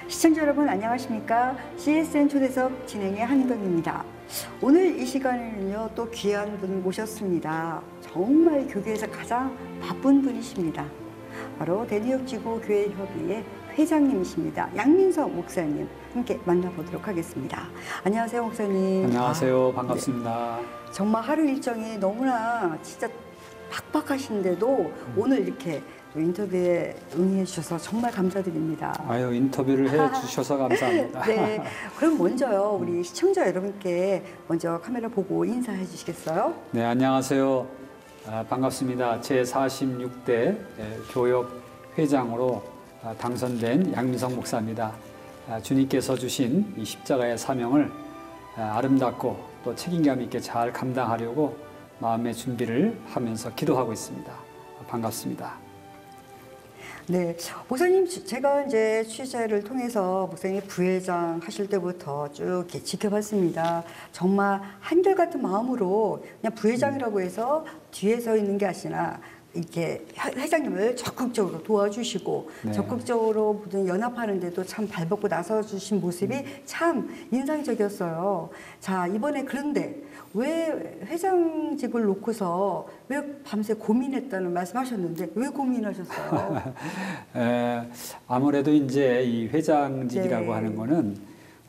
시청자 여러분 안녕하십니까? CSN 초대석 진행의 한희경입니다. 오늘 이 시간에는요 또 귀한 분 모셨습니다. 정말 교계에서 가장 바쁜 분이십니다. 바로 대니역지구 교회협의회 회장님이십니다. 양민석 목사님 함께 만나보도록 하겠습니다. 안녕하세요 목사님. 안녕하세요. 반갑습니다. 네. 정말 하루 일정이 너무나 진짜 팍팍하신데도 오늘 이렇게 인터뷰에 응해 주셔서 정말 감사드립니다. 아유, 인터뷰를 해 주셔서 감사합니다. 네, 그럼 먼저요 우리 시청자 여러분께 먼저 카메라 보고 인사해 주시겠어요? 네, 안녕하세요. 반갑습니다. 제 46대 교역 회장으로 당선된 양민석 목사입니다. 주님께서 주신 이 십자가의 사명을 아름답고 또 책임감 있게 잘 감당하려고 마음의 준비를 하면서 기도하고 있습니다. 반갑습니다. 네, 목사님 제가 이제 취재를 통해서 목사님 부회장 하실 때부터 쭉 이렇게 지켜봤습니다. 정말 한결같은 마음으로 그냥 부회장이라고 해서 뒤에 서 있는 게 아니라 이렇게 회장님을 적극적으로 도와주시고 네. 적극적으로 모든 연합하는데도 참 발벗고 나서주신 모습이 참 인상적이었어요. 자, 이번에 그런데 왜 회장직을 놓고서 왜 밤새 고민했다는 말씀하셨는데 왜 고민하셨어요? 아무래도 이제 이 회장직이라고 네. 하는 거는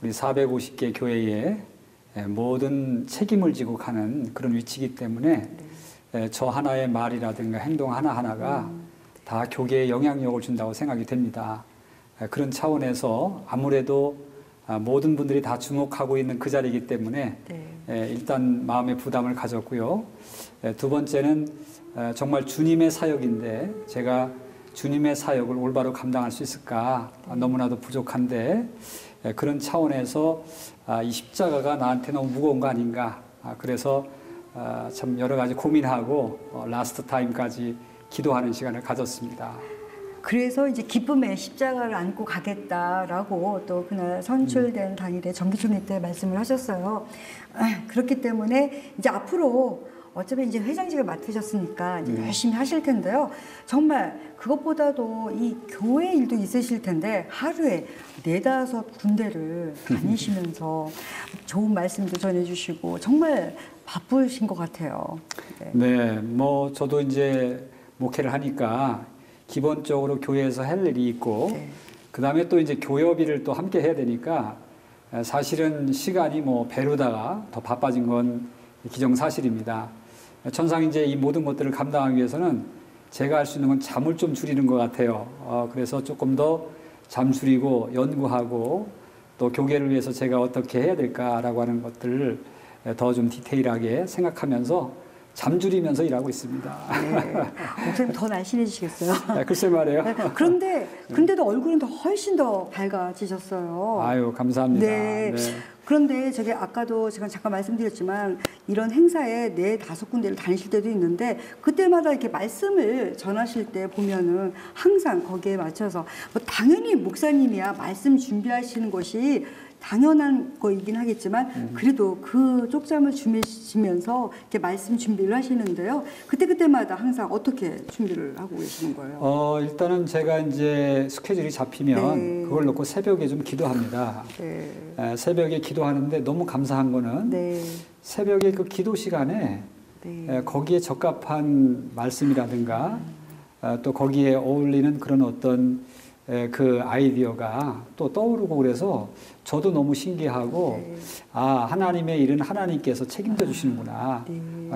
우리 450개 교회에 모든 책임을 지고 가는 그런 위치이기 때문에 저 하나의 말이라든가 행동 하나하나가 다 교계에 영향력을 준다고 생각이 됩니다. 그런 차원에서 아무래도 모든 분들이 다 주목하고 있는 그 자리이기 때문에 일단 마음의 부담을 가졌고요. 두 번째는 정말 주님의 사역인데 제가 주님의 사역을 올바로 감당할 수 있을까? 너무나도 부족한데 그런 차원에서 이 십자가가 나한테 너무 무거운 거 아닌가? 그래서 참 여러 가지 고민하고 라스트 타임까지 기도하는 시간을 가졌습니다. 그래서 이제 기쁨의 십자가를 안고 가겠다라고 또 그날 선출된 당일에 정기총회 때 말씀을 하셨어요. 그렇기 때문에 이제 앞으로 어차피 이제 회장직을 맡으셨으니까 이제 열심히 하실 텐데요. 정말 그것보다도 이 교회 일도 있으실 텐데 하루에 4-5 군데를 다니시면서 좋은 말씀도 전해주시고 정말 바쁘신 것 같아요. 네, 뭐 저도 이제 목회를 하니까 기본적으로 교회에서 할 일이 있고 그 다음에 또 이제 교협일을 또 함께 해야 되니까 사실은 시간이 뭐 배로다가 더 바빠진 건 기정사실입니다. 천상 이제 이 모든 것들을 감당하기 위해서는 제가 할 수 있는 건 잠을 좀 줄이는 것 같아요. 그래서 조금 더 잠 줄이고 연구하고 또 교계를 위해서 제가 어떻게 해야 될까라고 하는 것들을 더 좀 디테일하게 생각하면서 잠 줄이면서 일하고 있습니다. 네. 목사님 더 날씬해지시겠어요? 글쎄 말이에요. 그런데도 얼굴은 더 훨씬 더 밝아지셨어요. 아유, 감사합니다. 네. 그런데 저게 아까도 제가 잠깐 말씀드렸지만 이런 행사에 4-5 군데를 다니실 때도 있는데 그때마다 이렇게 말씀을 전하실 때 보면은 항상 거기에 맞춰서 뭐 당연히 목사님이야 말씀 준비하시는 것이 당연한 거이긴 하겠지만 그래도 그 쪽잠을 주무시면서 이렇게 말씀 준비를 하시는데요. 그때마다 항상 어떻게 준비를 하고 계시는 거예요? 일단은 제가 이제 스케줄이 잡히면 그걸 놓고 새벽에 좀 기도합니다. 새벽에 기도하는데 너무 감사한 거는 새벽에 그 기도 시간에 거기에 적합한 말씀이라든가 또 거기에 어울리는 그런 어떤 그 아이디어가 또 떠오르고 그래서 저도 너무 신기하고 하나님의 일은 하나님께서 책임져 주시는구나.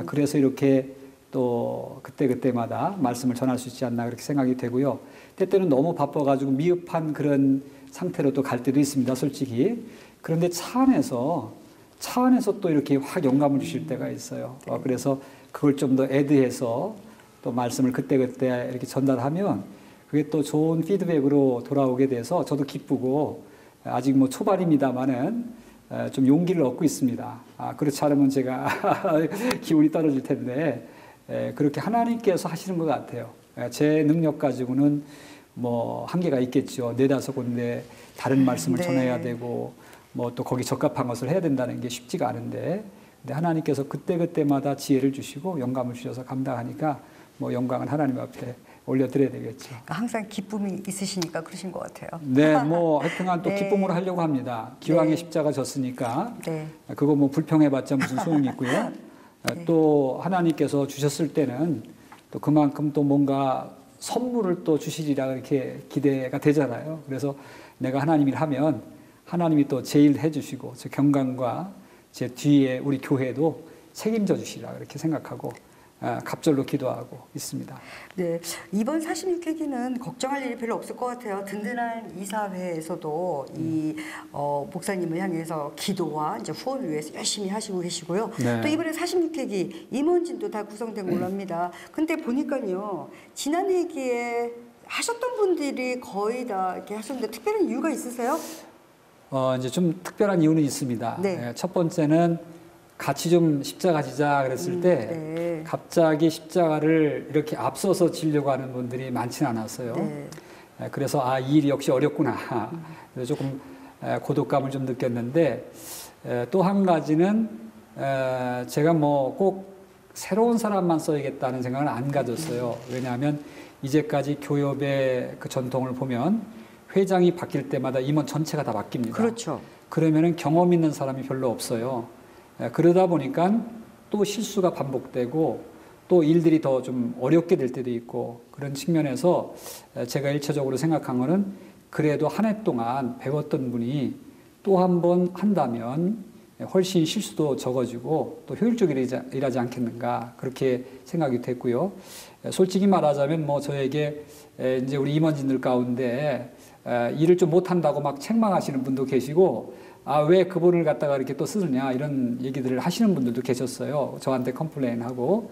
그래서 이렇게 또 그때마다 말씀을 전할 수 있지 않나 그렇게 생각이 되고요. 때때는 너무 바빠가지고 미흡한 그런 상태로 또 갈 때도 있습니다, 솔직히. 그런데 차 안에서 또 이렇게 확 영감을 주실 때가 있어요. 그래서 그걸 좀 더 애드해서 또 말씀을 그때그때 이렇게 전달하면 그게 또 좋은 피드백으로 돌아오게 돼서 저도 기쁘고 아직 뭐 초반입니다만은 좀 용기를 얻고 있습니다. 그렇지 않으면 제가 기운이 떨어질 텐데 그렇게 하나님께서 하시는 것 같아요. 제 능력 가지고는 뭐 한계가 있겠죠. 4-5 군데 다른 말씀을 전해야 되고 뭐 또 거기 적합한 것을 해야 된다는 게 쉽지가 않은데 근데 하나님께서 그때그때마다 지혜를 주시고 영감을 주셔서 감당하니까 뭐 영광은 하나님 앞에 올려드려야 되겠죠. 그러니까 항상 기쁨이 있으시니까 그러신 것 같아요. 네, 뭐 하여튼간 또 네. 기쁨으로 하려고 합니다. 기왕에 네. 십자가 졌으니까 네. 그거 뭐 불평해봤자 무슨 소용이 있고요. 네. 또 하나님께서 주셨을 때는 또 그만큼 또 뭔가 선물을 또 주시리라 이렇게 기대가 되잖아요. 그래서 내가 하나님 일 하면 하나님이 또 제 일 해주시고 제 경관과 제 뒤에 우리 교회도 책임져 주시라 이렇게 생각하고 갑절로 기도하고 있습니다. 네, 이번 46회기는 걱정할 일이 별로 없을 것 같아요. 든든한 이사회에서도 이 목사님을 향해서 기도와 이제 후원을 위해서 열심히 하시고 계시고요. 네. 또 이번에 46회기 임원진도 다 구성된 걸로 합니다. 근데 보니까요, 지난 회기에 하셨던 분들이 거의 다 이렇게 하셨는데 특별한 이유가 있으세요? 이제 좀 특별한 이유는 있습니다. 네. 첫 번째는 같이 좀 십자가 지자 그랬을 때 네. 갑자기 십자가를 이렇게 앞서서 지려고 하는 분들이 많지는 않았어요. 네. 그래서 이 일이 역시 어렵구나. 그래서 조금 고독감을 좀 느꼈는데 또 한 가지는 제가 뭐 꼭 새로운 사람만 써야겠다는 생각은 안 가졌어요. 왜냐하면 이제까지 교협의 그 전통을 보면 회장이 바뀔 때마다 임원 전체가 다 바뀝니다. 그렇죠. 그러면은 경험 있는 사람이 별로 없어요. 그러다 보니까 또 실수가 반복되고 또 일들이 더 좀 어렵게 될 때도 있고 그런 측면에서 제가 일차적으로 생각한 거는 그래도 한 해 동안 배웠던 분이 또 한 번 한다면 훨씬 실수도 적어지고 또 효율적으로 일하지 않겠는가 그렇게 생각이 됐고요. 솔직히 말하자면 뭐 저에게 이제 우리 임원진들 가운데 일을 좀 못한다고 막 책망하시는 분도 계시고 왜 그분을 갖다가 이렇게 또 쓰느냐 이런 얘기들을 하시는 분들도 계셨어요. 저한테 컴플레인하고.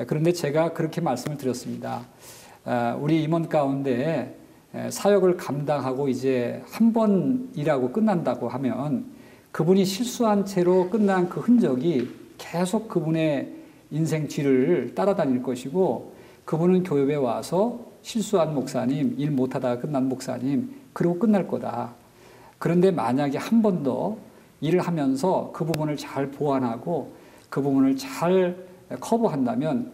그런데 제가 그렇게 말씀을 드렸습니다. 우리 임원 가운데 사역을 감당하고 이제 한 번 일하고 끝난다고 하면 그분이 실수한 채로 끝난 그 흔적이 계속 그분의 인생 뒤를 따라다닐 것이고 그분은 교회에 와서 실수한 목사님, 일 못하다가 끝난 목사님 그러고 끝날 거다. 그런데 만약에 한 번 더 일을 하면서 그 부분을 잘 보완하고 그 부분을 잘 커버한다면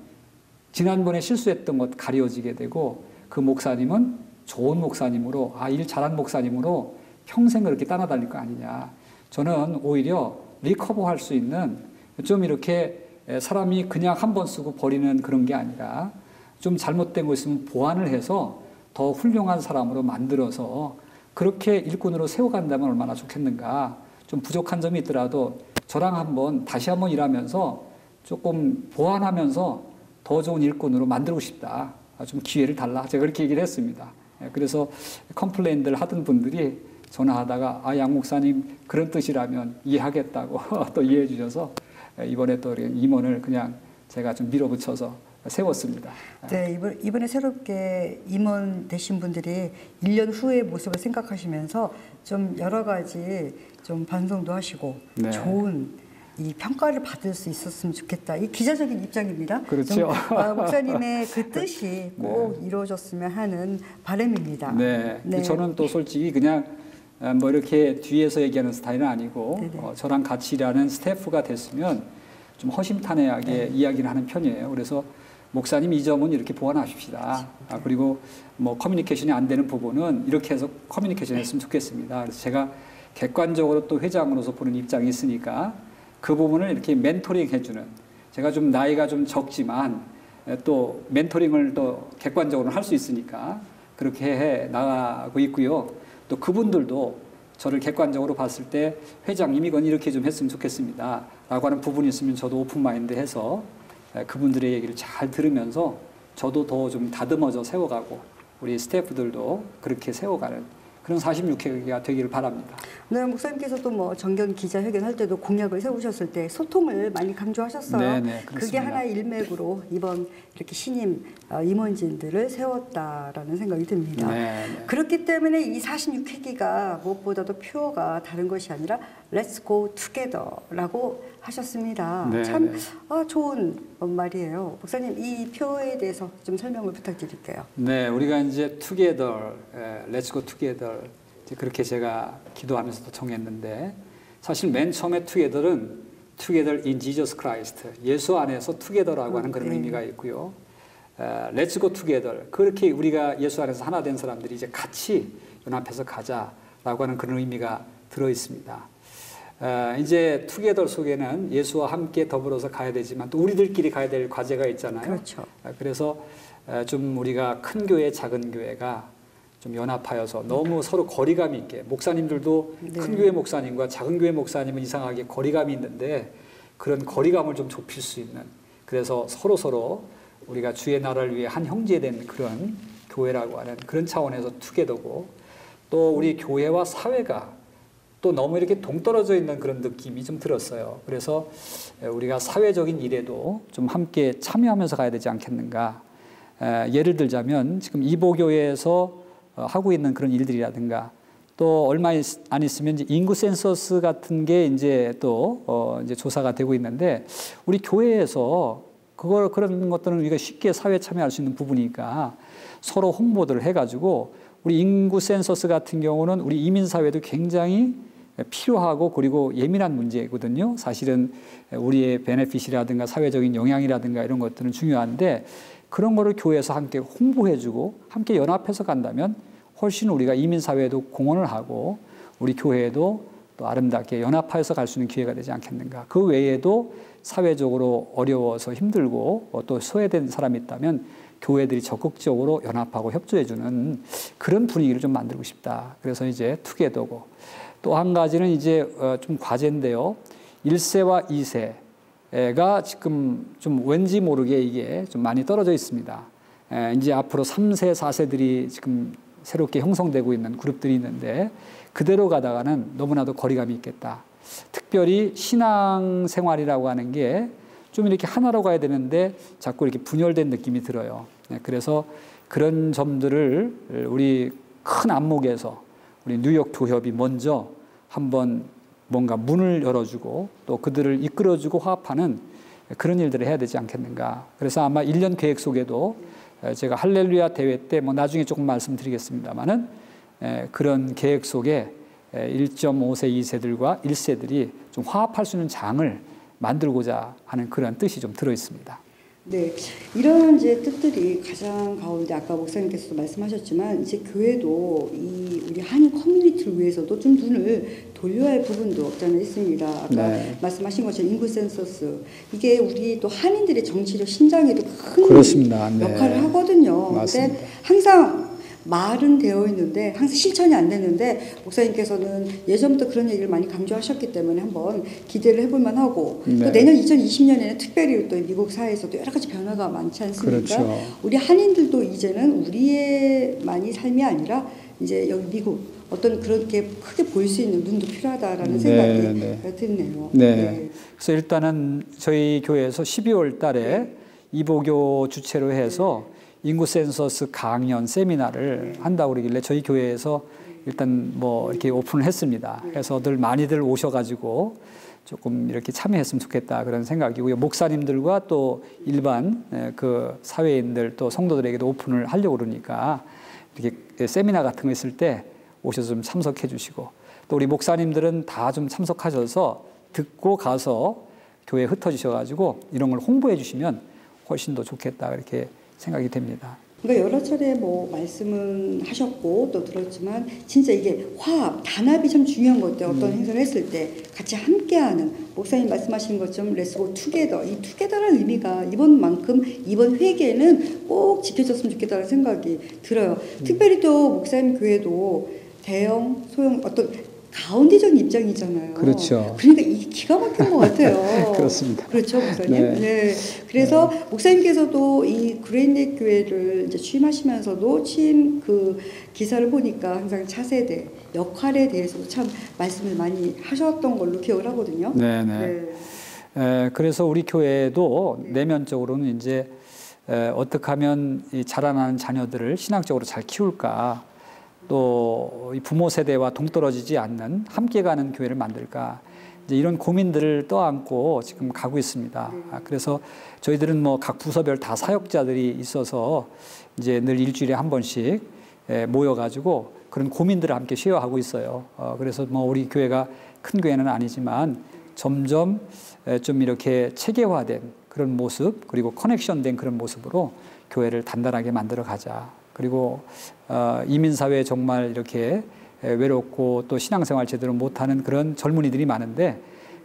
지난번에 실수했던 것 가려지게 되고 그 목사님은 좋은 목사님으로 일 잘한 목사님으로 평생 그렇게 따라다닐 거 아니냐. 저는 오히려 리커버할 수 있는 좀 이렇게 사람이 그냥 한 번 쓰고 버리는 그런 게 아니라 좀 잘못된 거 있으면 보완을 해서 더 훌륭한 사람으로 만들어서 그렇게 일꾼으로 세워간다면 얼마나 좋겠는가. 좀 부족한 점이 있더라도 저랑 다시 한번 일하면서 조금 보완하면서 더 좋은 일꾼으로 만들고 싶다. 좀 기회를 달라. 제가 그렇게 얘기를 했습니다. 그래서 컴플레인들 하던 분들이 전화하다가 양 목사님 그런 뜻이라면 이해하겠다고 또 이해해 주셔서 이번에 또 임원을 그냥 제가 좀 밀어붙여서 세웠습니다. 네, 이번에 새롭게 임원 되신 분들이 1년 후의 모습을 생각하시면서 좀 여러 가지 좀 반성도 하시고 네. 좋은 이 평가를 받을 수 있었으면 좋겠다. 이 기자적인 입장입니다. 그렇죠. 목사님의 그 뜻이 꼭 이루어졌으면 하는 바람입니다. 네. 저는 또 솔직히 그냥 뭐 이렇게 뒤에서 얘기하는 스타일은 아니고 저랑 같이 일하는 스태프가 됐으면 좀 허심탄회하게 이야기를 하는 편이에요. 그래서 목사님 이 점은 이렇게 보완하십시다. 그리고 뭐 커뮤니케이션이 안 되는 부분은 이렇게 해서 커뮤니케이션 했으면 좋겠습니다. 그래서 제가 객관적으로 또 회장으로서 보는 입장이 있으니까 그 부분을 이렇게 멘토링 해주는 제가 좀 나이가 좀 적지만 또 멘토링을 또 객관적으로 할 수 있으니까 그렇게 해 나가고 있고요. 또 그분들도 저를 객관적으로 봤을 때 회장님 이건 이렇게 좀 했으면 좋겠습니다. 라고 하는 부분이 있으면 저도 오픈마인드 해서 그분들의 얘기를 잘 들으면서 저도 더 좀 다듬어져 세워가고 우리 스태프들도 그렇게 세워가는 그런 46회가 되기를 바랍니다. 네, 목사님께서도 뭐 정경 기자회견 할 때도 공약을 세우셨을 때 소통을 많이 강조하셨어요. 네, 그게 하나의 일맥으로 이번 이렇게 신임 임원진들을 세웠다라는 생각이 듭니다. 네. 그렇기 때문에 이 46회기가 무엇보다도 표어가 다른 것이 아니라 Let's go together라고 하셨습니다. 네, 참 좋은 말이에요. 목사님 이 표어에 대해서 좀 설명을 부탁드릴게요. 네, 우리가 이제 together, let's go together 이제 그렇게 제가 기도하면서도 정했는데 사실 맨 처음에 together는 Together in Jesus Christ. 예수 안에서 together라고 하는 그런 의미가 있고요. Let's go together. 그렇게 우리가 예수 안에서 하나 된 사람들이 이제 같이 연합해서 가자라고 하는 그런 의미가 들어 있습니다. 이제 together 속에는 예수와 함께 더불어서 가야 되지만 또 우리들끼리 가야 될 과제가 있잖아요. 그렇죠. 그래서 좀 우리가 큰 교회, 작은 교회가 좀 연합하여서 너무 서로 거리감이 있게, 목사님들도 큰 교회 목사님과 작은 교회 목사님은 이상하게 거리감이 있는데 그런 거리감을 좀 좁힐 수 있는, 그래서 서로 우리가 주의 나라를 위해 한 형제된 그런 교회라고 하는 그런 차원에서 투게더고, 또 우리 교회와 사회가 또 너무 이렇게 동떨어져 있는 그런 느낌이 좀 들었어요. 그래서 우리가 사회적인 일에도 좀 함께 참여하면서 가야 되지 않겠는가. 예를 들자면 지금 이보교회에서 하고 있는 그런 일들이라든가, 또 얼마 안 있으면 이제 인구 센서스 같은 게 이제 또 이제 조사가 되고 있는데, 우리 교회에서 그런 것들은 우리가 쉽게 사회에 참여할 수 있는 부분이니까 서로 홍보들을 해가지고, 우리 인구 센서스 같은 경우는 우리 이민 사회도 굉장히 필요하고 그리고 예민한 문제거든요. 사실은 우리의 베네핏이라든가 사회적인 영향이라든가 이런 것들은 중요한데, 그런 거를 교회에서 함께 홍보해주고 함께 연합해서 간다면 훨씬 우리가 이민사회에도 공헌을 하고 우리 교회에도 또 아름답게 연합하여서 갈 수 있는 기회가 되지 않겠는가. 그 외에도 사회적으로 어려워서 힘들고 또 소외된 사람이 있다면 교회들이 적극적으로 연합하고 협조해주는 그런 분위기를 좀 만들고 싶다. 그래서 이제 투게더고, 또 한 가지는 이제 좀 과제인데요. 1세와 2세가 지금 좀 왠지 모르게 이게 좀 많이 떨어져 있습니다. 이제 앞으로 3세, 4세들이 지금 새롭게 형성되고 있는 그룹들이 있는데, 그대로 가다가는 너무나도 거리감이 있겠다. 특별히 신앙생활이라고 하는 게 좀 이렇게 하나로 가야 되는데 자꾸 이렇게 분열된 느낌이 들어요. 그래서 그런 점들을 우리 큰 안목에서 우리 뉴욕 교협이 먼저 한번 뭔가 문을 열어주고 또 그들을 이끌어주고 화합하는 그런 일들을 해야 되지 않겠는가. 그래서 아마 1년 계획 속에도 제가 할렐루야 대회 때 뭐 나중에 조금 말씀드리겠습니다만은 그런 계획 속에 1.5세, 2세들과 1세들이 좀 화합할 수 있는 장을 만들고자 하는 그런 뜻이 좀 들어 있습니다. 네, 이런 이제 뜻들이 가장 가운데 아까 목사님께서도 말씀하셨지만 이제 교회도 이 우리 한인 커뮤니티를 위해서도 좀 눈을 돌려야 할 부분도 없지 않아 있습니다. 아까 말씀하신 것처럼 인구 센서스, 이게 우리 또 한인들의 정치적 신장에도 큰 그렇습니다. 역할을 하거든요. 맞습니다. 근데 항상 말은 되어 있는데 항상 실천이 안 되는데, 목사님께서는 예전부터 그런 얘기를 많이 강조하셨기 때문에 한번 기대를 해볼 만하고, 또 내년 2020년에는 특별히 또 미국 사회에서도 여러 가지 변화가 많지 않습니까? 그렇죠. 우리 한인들도 이제는 우리의만이 삶이 아니라 이제 여기 미국 어떤 그렇게 크게 보일 수 있는 눈도 필요하다라는 생각이 드네요. 네. 그래서 일단은 저희 교회에서 12월 달에 이보교 주최로 해서 인구 센서스 강연 세미나를 한다고 그러길래 저희 교회에서 일단 뭐 이렇게 오픈을 했습니다. 그래서 많이들 오셔가지고 조금 이렇게 참여했으면 좋겠다 그런 생각이고요. 목사님들과 또 일반 그 사회인들 또 성도들에게도 오픈을 하려고 그러니까 이렇게 세미나 같은 거 있을 때 오셔서 좀 참석해 주시고, 또 우리 목사님들은 다 좀 참석하셔서 듣고 가서 교회에 흩어지셔가지고 이런 걸 홍보해 주시면 훨씬 더 좋겠다 그렇게 생각이 됩니다. 그러니까 여러 차례 뭐 말씀은 하셨고 또 들었지만 진짜 이게 화합, 단합이 참 중요한 것 같아요. 어떤 행사를 했을 때 같이 함께하는, 목사님 말씀하신 것처럼 Let's go together, 이 together라는 의미가 이번 회계에는 꼭 지켜졌으면 좋겠다는 생각이 들어요. 특별히 또 목사님 교회도 대형, 소형 어떤 가운데적인 입장이잖아요. 그렇죠. 그러니까 이게 기가 막힌 것 같아요. 그렇습니다. 그렇죠, 목사님. 네. 그래서 목사님께서도 이 그레인넷 교회를 이제 취임하시면서도 취임 그 기사를 보니까 항상 차세대 역할에 대해서도 참 말씀을 많이 하셨던 걸로 기억을 하거든요. 네. 그래서 우리 교회도 내면적으로는 이제 어떻게 하면 이 자라나는 자녀들을 신학적으로 잘 키울까, 또 이 부모 세대와 동떨어지지 않는 함께 가는 교회를 만들까, 이제 이런 고민들을 떠안고 지금 가고 있습니다. 그래서 저희들은 뭐 각 부서별 다 사역자들이 있어서 이제 늘 일주일에 한 번씩 모여가지고 그런 고민들을 함께 쉐어하고 있어요. 그래서 뭐 우리 교회가 큰 교회는 아니지만 점점 좀 이렇게 체계화된 그런 모습, 그리고 커넥션된 그런 모습으로 교회를 단단하게 만들어 가자. 그리고 이민사회에 정말 이렇게 외롭고 또 신앙생활 제대로 못하는 그런 젊은이들이 많은데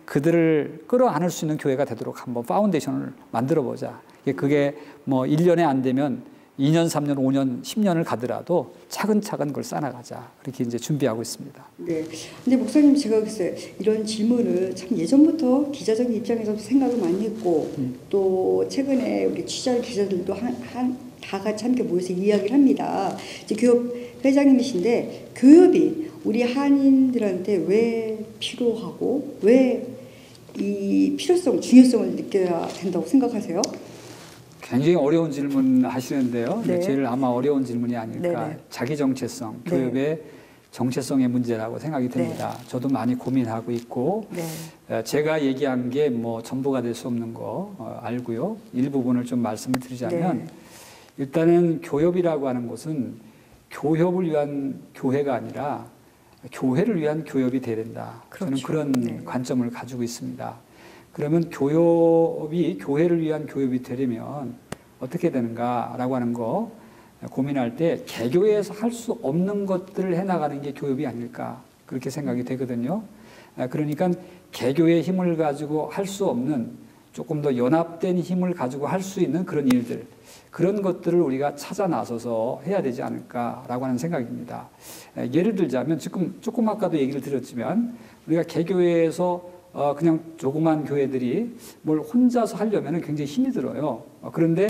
그들을 끌어안을 수 있는 교회가 되도록 한번 파운데이션을 만들어 보자. 그게 뭐 1년에 안 되면 2년, 3년, 5년, 10년을 가더라도 차근차근 그걸 쌓아가자. 그렇게 이제 준비하고 있습니다. 네. 근데 목사님, 제가 글쎄 이런 질문을 참 예전부터 기자적인 입장에서 생각을 많이 했고 또 최근에 우리 취재 기자들도 다 같이 함께 모여서 이야기를 합니다. 이제 교협 회장님이신데 교협이 우리 한인들한테 왜 필요하고 왜 이 필요성, 중요성을 느껴야 된다고 생각하세요? 굉장히 어려운 질문 하시는데요. 네. 제일 아마 어려운 질문이 아닐까. 네네. 자기 정체성, 네. 교협의 정체성의 문제라고 생각이 듭니다. 네. 저도 많이 고민하고 있고 네. 제가 얘기한 게 뭐 전부가 될 수 없는 거 알고요. 일부분을 좀 말씀을 드리자면 네. 일단은 교협이라고 하는 것은 교협을 위한 교회가 아니라 교회를 위한 교협이 돼야 된다. 그렇죠. 저는 그런 네. 관점을 가지고 있습니다. 그러면 교협이 교회를 위한 교협이 되려면 어떻게 되는가라고 하는 거 고민할 때 개교회에서 할 수 없는 것들을 해나가는 게 교협이 아닐까 그렇게 생각이 되거든요. 그러니까 개교의 힘을 가지고 할 수 없는 조금 더 연합된 힘을 가지고 할 수 있는 그런 일들, 그런 것들을 우리가 찾아 나서서 해야 되지 않을까라고 하는 생각입니다. 예를 들자면 조금 아까도 얘기를 드렸지만 우리가 개교회에서 그냥 조그만 교회들이 뭘 혼자서 하려면 굉장히 힘이 들어요. 그런데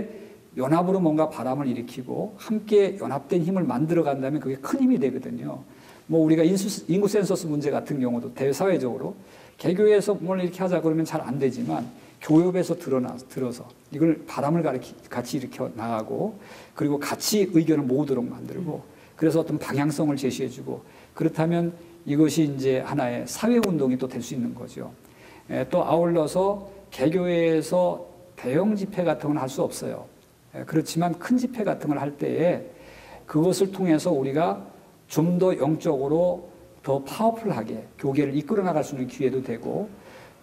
연합으로 뭔가 바람을 일으키고 함께 연합된 힘을 만들어 간다면 그게 큰 힘이 되거든요. 뭐 우리가 인구 센서스 문제 같은 경우도 대사회적으로 개교회에서 뭘 이렇게 하자 그러면 잘 안 되지만 교협에서 들어서 이걸 바람을 같이 일으켜 나가고 그리고 같이 의견을 모으도록 만들고 그래서 어떤 방향성을 제시해주고 그렇다면 이것이 이제 하나의 사회운동이 또 될 수 있는 거죠. 또 아울러서 개교회에서 대형 집회 같은 건 할 수 없어요. 그렇지만 큰 집회 같은 걸 할 때에 그것을 통해서 우리가 좀 더 영적으로 더 파워풀하게 교계를 이끌어 나갈 수 있는 기회도 되고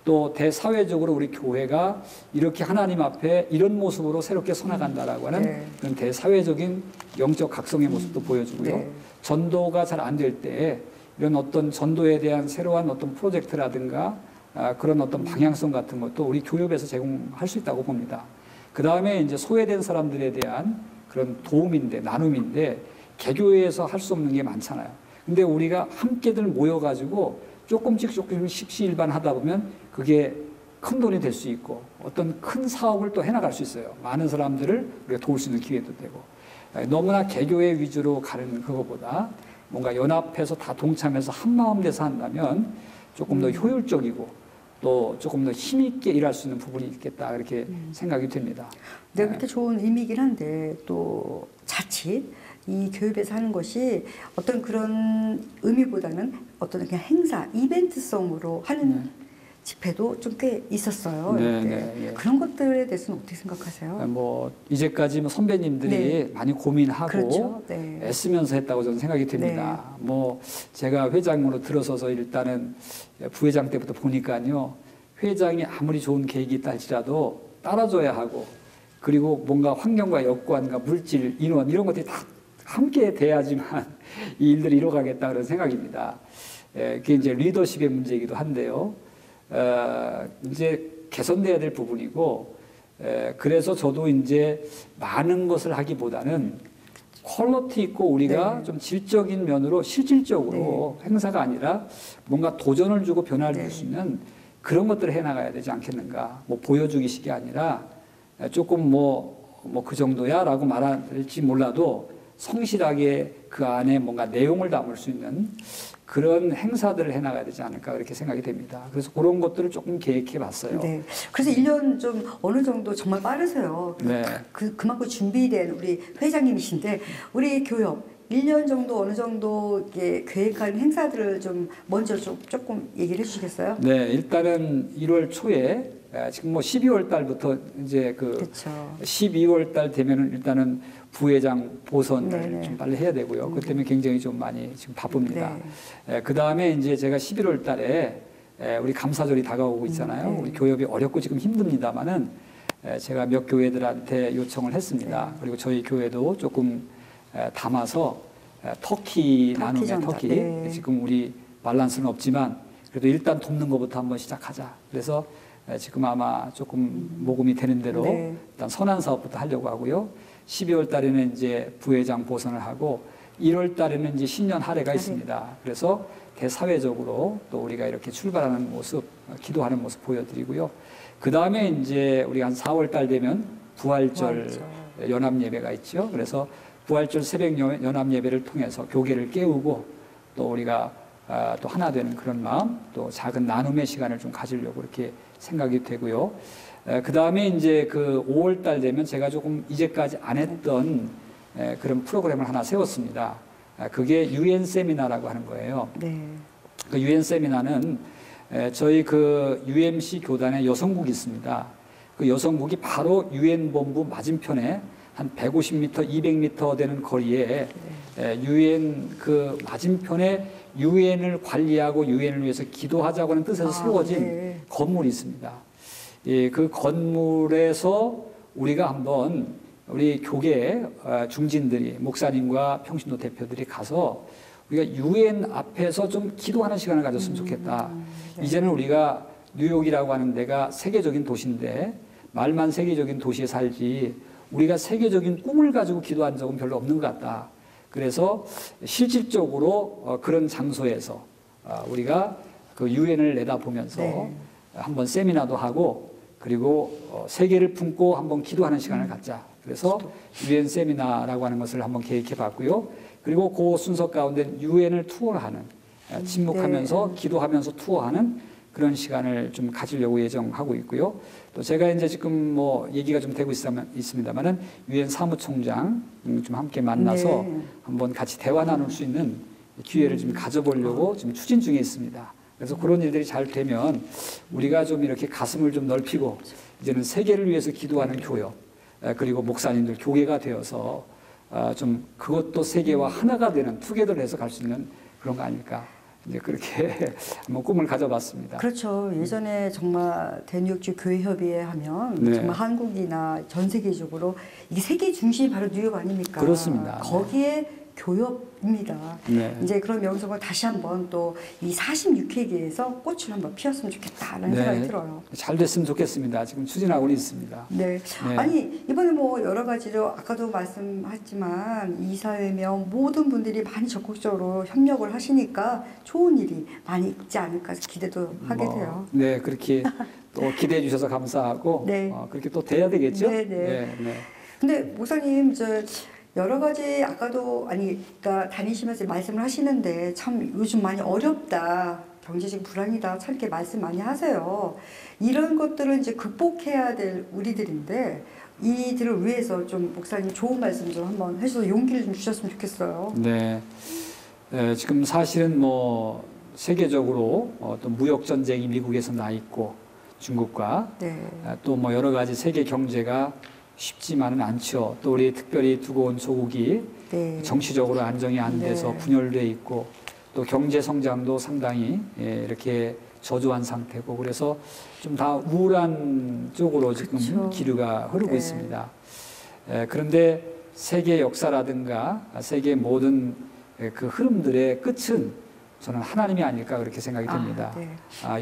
또 대사회적으로 우리 교회가 이렇게 하나님 앞에 이런 모습으로 새롭게 서나간다라고 하는 그런 대사회적인 영적 각성의 모습도 보여주고요. 네. 전도가 잘 안 될 때 이런 어떤 전도에 대한 새로운 어떤 프로젝트라든가 그런 어떤 방향성 같은 것도 우리 교협에서 제공할 수 있다고 봅니다. 그 다음에 이제 소외된 사람들에 대한 그런 도움인데, 나눔인데, 개교회에서 할 수 없는 게 많잖아요. 근데 우리가 함께들 모여가지고 조금씩 십시일반 하다 보면 그게 큰 돈이 될 수 있고 어떤 큰 사업을 또 해나갈 수 있어요. 많은 사람들을 우리가 도울 수 있는 기회도 되고. 너무나 개교회 위주로 가는 그거보다 뭔가 연합해서 다 동참해서 한마음 돼서 한다면 조금 더 효율적이고 또 조금 더 힘있게 일할 수 있는 부분이 있겠다 그렇게 생각이 됩니다. 네, 그렇게 좋은 의미이긴 한데 또 자칫 이 교육에서 하는 것이 어떤 그런 의미보다는 어떤 그냥 행사, 이벤트성으로 하는 집회도 좀 꽤 있었어요. 네, 네. 그런 것들에 대해서는 어떻게 생각하세요? 뭐 이제까지 뭐 선배님들이 많이 고민하고 그렇죠. 애쓰면서 했다고 저는 생각이 됩니다. 뭐 제가 회장으로 들어서서 일단은 부회장 때부터 보니까요. 회장이 아무리 좋은 계획이 있다 할지라도 따라줘야 하고 그리고 뭔가 환경과 여건과 물질, 인원 이런 것들이 다 함께 돼야지만 이 일들이 이뤄가겠다 그런 생각입니다. 그게 이제 리더십의 문제이기도 한데요. 이제 개선돼야 될 부분이고, 그래서 저도 이제 많은 것을 하기보다는 퀄리티 있고 우리가 좀 질적인 면으로 실질적으로 행사가 아니라 뭔가 도전을 주고 변화를 줄 수 있는 그런 것들을 해나가야 되지 않겠는가. 뭐 보여주기식이 아니라 조금 뭐 그 정도야 라고 말할지 몰라도 성실하게 그 안에 뭔가 내용을 담을 수 있는 그런 행사들을 해나가야 되지 않을까 그렇게 생각이 됩니다. 그래서 그런 것들을 조금 계획해 봤어요. 네. 그래서 1년 좀 어느 정도 정말 빠르세요. 네. 그만큼 준비된 우리 회장님이신데 우리 교협 1년 정도 어느 정도 계획한 행사들을 좀 먼저 조금 얘기를 해주시겠어요? 네, 일단은 1월 초에 지금 뭐 12월 달부터 이제 그쵸. 12월 달 되면은 일단은 부회장 보선을 좀 빨리 해야 되고요. 그 때문에 굉장히 좀 많이 지금 바쁩니다. 그 다음에 이제 제가 11월 달에 우리 감사절이 다가오고 있잖아요. 네. 우리 교협이 어렵고 지금 힘듭니다만은 제가 몇 교회들한테 요청을 했습니다. 네. 그리고 저희 교회도 조금 담아서 터키 나눔의 터키. 네. 지금 우리 밸런스는 없지만 그래도 일단 돕는 것부터 한번 시작하자. 그래서 지금 아마 조금 모금이 되는 대로 네. 일단 선한 사업부터 하려고 하고요. 12월 달에는 이제 부회장 보선을 하고 1월 달에는 이제 신년 할애가 있습니다. 그래서 대사회적으로 또 우리가 이렇게 출발하는 모습, 기도하는 모습 보여드리고요. 그 다음에 이제 우리가 한 4월 달 되면 부활절 연합 예배가 있죠. 그래서 부활절 새벽 연합 예배를 통해서 교계를 깨우고 또 우리가 또 하나 되는 그런 마음, 또 작은 나눔의 시간을 좀 가지려고 이렇게 생각이 되고요. 그 다음에 이제 그 5월 달 되면 제가 조금 이제까지 안 했던 그런 프로그램을 하나 세웠습니다. 그게 UN 세미나라고 하는 거예요. 네. 그 UN 세미나는 저희 그 UMC 교단에 여성국이 있습니다. 그 여성국이 바로 UN 본부 맞은편에 한 150m, 200m 되는 거리에 UN 그 맞은편에 UN을 관리하고 UN을 위해서 기도하자고 하는 뜻에서 세워진 네. 건물이 있습니다. 예, 그 건물에서 우리가 한번 우리 교계 중진들이 목사님과 평신도 대표들이 가서 우리가 UN 앞에서 좀 기도하는 시간을 가졌으면 좋겠다. 네. 이제는 우리가 뉴욕이라고 하는 데가 세계적인 도시인데 말만 세계적인 도시에 살지 우리가 세계적인 꿈을 가지고 기도한 적은 별로 없는 것 같다. 그래서 실질적으로 그런 장소에서 우리가 그 UN을 내다보면서 네. 한번 세미나도 하고 그리고 세계를 품고 한번 기도하는 시간을 갖자. 그래서 UN 세미나라고 하는 것을 한번 계획해 봤고요. 그리고 그 순서 가운데 UN을 투어하는 침묵하면서 기도하면서 투어하는 그런 시간을 좀 가지려고 예정하고 있고요. 또 제가 이제 지금 뭐 얘기가 좀 되고 있습니다만은 UN 사무총장 좀 함께 만나서 네. 한번 같이 대화 나눌 수 있는 기회를 좀 가져보려고 지금 추진 중에 있습니다. 그래서 그런 일들이 잘 되면 우리가 좀 이렇게 가슴을 좀 넓히고 이제는 세계를 위해서 기도하는 교회 그리고 목사님들 교회가 되어서 좀 그것도 세계와 하나가 되는 투게더를 해서 갈 수 있는 그런 거 아닐까. 이제 그렇게 한번 꿈을 가져봤습니다. 그렇죠. 예전에 정말 대뉴욕주 교회협의회 하면 네. 정말 한국이나 전 세계적으로 이게 세계 중심이 바로 뉴욕 아닙니까? 그렇습니다. 거기에 교협입니다. 네. 이제 그런 명성을 다시 한번 또 이 46회기에서 꽃을 한번 피웠으면 좋겠다라는 생각이 들어요. 잘 됐으면 좋겠습니다. 지금 추진하고는 있습니다. 네. 네. 아니 이번에 뭐 여러 가지로 아까도 말씀하셨지만 이사회면 모든 분들이 많이 적극적으로 협력을 하시니까 좋은 일이 많이 있지 않을까 기대도 하게 돼요. 네, 그렇게 또 기대해 주셔서 감사하고 네. 그렇게 또 돼야 되겠죠. 네, 네. 근데 목사님 여러 가지 아까도 그러니까 다니시면서 말씀을 하시는데 참 요즘 많이 어렵다. 경제적 불안이다. 참 이렇게 말씀 많이 하세요. 이런 것들을 이제 극복해야 될 우리들인데 이들을 위해서 좀 목사님 좋은 말씀 좀 한번 해주셔서 용기를 좀 주셨으면 좋겠어요. 네. 지금 사실은 뭐 세계적으로 또 무역 전쟁이 미국에서 나 있고 중국과 네. 또 뭐 여러 가지 세계 경제가 쉽지만은 않죠. 또 우리 특별히 두고 온 조국이 네. 정치적으로 안정이 안 돼서 네. 분열돼 있고 또 경제 성장도 상당히 이렇게 저조한 상태고 그래서 좀 다 우울한 쪽으로 지금 그렇죠. 기류가 흐르고 네. 있습니다. 그런데 세계 역사라든가 세계 모든 그 흐름들의 끝은 저는 하나님이 아닐까 그렇게 생각이 듭니다. 네.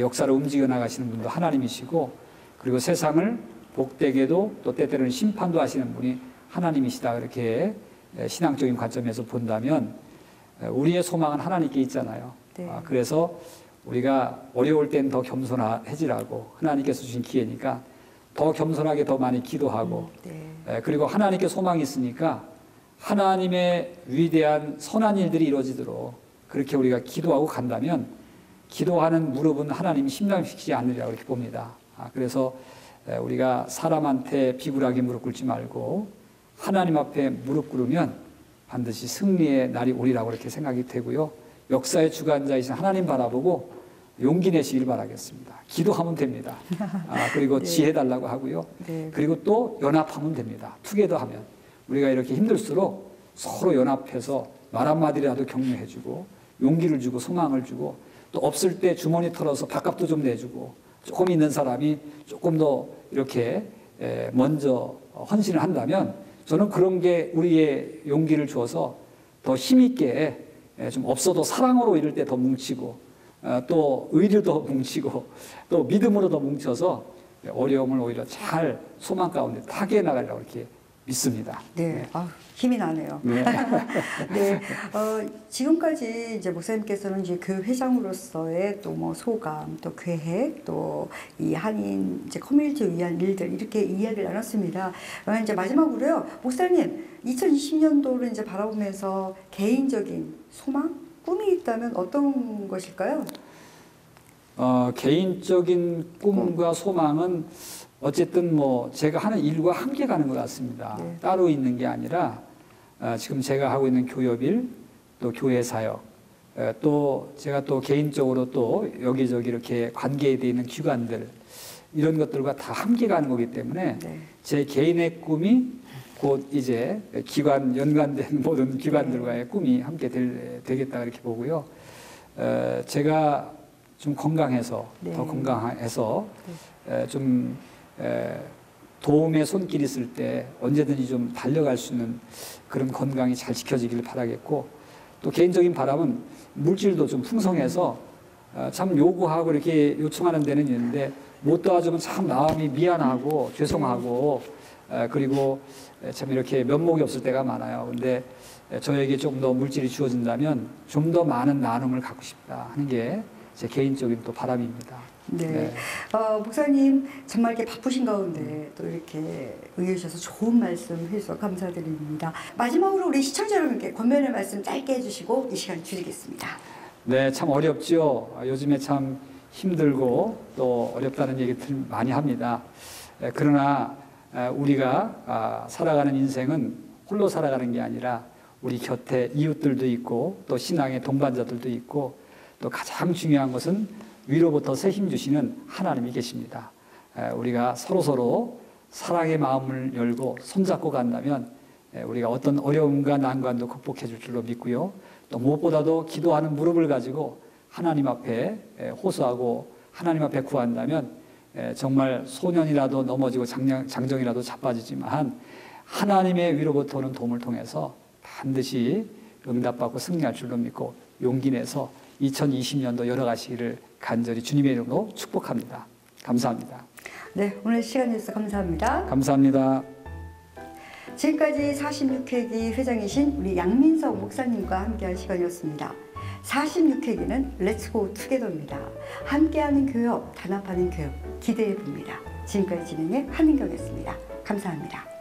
역사를 움직여 나가시는 분도 하나님이시고 그리고 세상을 복되게도 또 때때로는 심판도 하시는 분이 하나님이시다 그렇게 신앙적인 관점에서 본다면 우리의 소망은 하나님께 있잖아요. 네. 그래서 우리가 어려울 땐 더 겸손해지라고 하나님께서 주신 기회니까 더 겸손하게 더 많이 기도하고 네. 그리고 하나님께 소망이 있으니까 하나님의 위대한 선한 일들이 이루어지도록 그렇게 우리가 기도하고 간다면 기도하는 무릎은 하나님이 심장시키지 않으리라고 이렇게 봅니다. 그래서 우리가 사람한테 비굴하게 무릎 꿇지 말고 하나님 앞에 무릎 꿇으면 반드시 승리의 날이 오리라고 이렇게 생각이 되고요. 역사의 주관자이신 하나님 바라보고 용기 내시길 바라겠습니다. 기도하면 됩니다. 그리고 네. 지혜 달라고 하고요. 네. 그리고 또 연합하면 됩니다. 투게더 하면 우리가 이렇게 힘들수록 서로 연합해서 말 한마디라도 격려해주고 용기를 주고 소망을 주고 또 없을 때 주머니 털어서 밥값도 좀 내주고 조금 있는 사람이 조금 더 이렇게 먼저 헌신을 한다면 저는 그런 게 우리의 용기를 주어서 더 힘있게 좀 없어도 사랑으로 이럴 때 더 뭉치고 또 의리로 더 뭉치고 또 믿음으로 더 뭉쳐서 어려움을 오히려 잘 소망 가운데 타개해 나가려고 이렇게 믿습니다. 네, 아, 힘이 나네요. 네. 네, 지금까지 이제 목사님께서는 이제 교회 회장으로서의 또 뭐 소감, 또 계획, 또 이 한인 이제 커뮤니티를 위한 일들 이렇게 이야기를 나눴습니다. 이제 마지막으로요, 목사님 2020년도를 이제 바라보면서 개인적인 소망, 꿈이 있다면 어떤 것일까요? 개인적인 꿈과 소망은 어쨌든 뭐 제가 하는 일과 함께 가는 것 같습니다. 네. 따로 있는 게 아니라 지금 제가 하고 있는 교협일, 또 교회 사역, 또 제가 또 개인적으로 또 여기저기 이렇게 관계되어 있는 기관들 이런 것들과 다 함께 가는 거기 때문에 네. 제 개인의 꿈이 곧 이제 기관 연관된 모든 기관들과의 꿈이 함께 되겠다 이렇게 보고요. 제가 좀 건강해서 네. 더 건강해서 네. 좀 도움의 손길이 있을 때 언제든지 좀 달려갈 수 있는 그런 건강이 잘 지켜지길 바라겠고 또 개인적인 바람은 물질도 좀 풍성해서 참 요구하고 이렇게 요청하는 데는 있는데 못 도와주면 참 마음이 미안하고 죄송하고 그리고 참 이렇게 면목이 없을 때가 많아요. 근데 저에게 좀 더 물질이 주어진다면 좀 더 많은 나눔을 갖고 싶다 하는 게 제 개인적인 또 바람입니다. 네. 네. 목사님 정말 이렇게 바쁘신 가운데 또 이렇게 의해주셔서 좋은 말씀 해주셔서 감사드립니다. 마지막으로 우리 시청자 여러분께 권면의 말씀 짧게 해주시고 이 시간 줄이겠습니다. 네, 참 어렵죠. 요즘에 참 힘들고 또 어렵다는 얘기들 많이 합니다. 그러나 우리가 살아가는 인생은 홀로 살아가는 게 아니라 우리 곁에 이웃들도 있고 또 신앙의 동반자들도 있고 또 가장 중요한 것은 위로부터 새 힘 주시는 하나님이 계십니다. 우리가 서로서로 사랑의 마음을 열고 손잡고 간다면 우리가 어떤 어려움과 난관도 극복해 줄 줄로 믿고요. 또 무엇보다도 기도하는 무릎을 가지고 하나님 앞에 호소하고 하나님 앞에 구한다면 정말 소년이라도 넘어지고 장정이라도 자빠지지만 하나님의 위로부터 오는 도움을 통해서 반드시 응답받고 승리할 줄로 믿고 용기 내서 2020년도 열어가시기를 간절히 주님의 이름으로 축복합니다. 감사합니다. 네, 오늘 시간 내주셔서 감사합니다. 감사합니다. 지금까지 46회기 회장이신 우리 양민석 목사님과 함께한 시간이었습니다. 46회기는 렛츠고 투게더입니다. 함께하는 교협, 단합하는 교협 기대해 봅니다. 지금까지 진행의 한민경이었습니다. 감사합니다.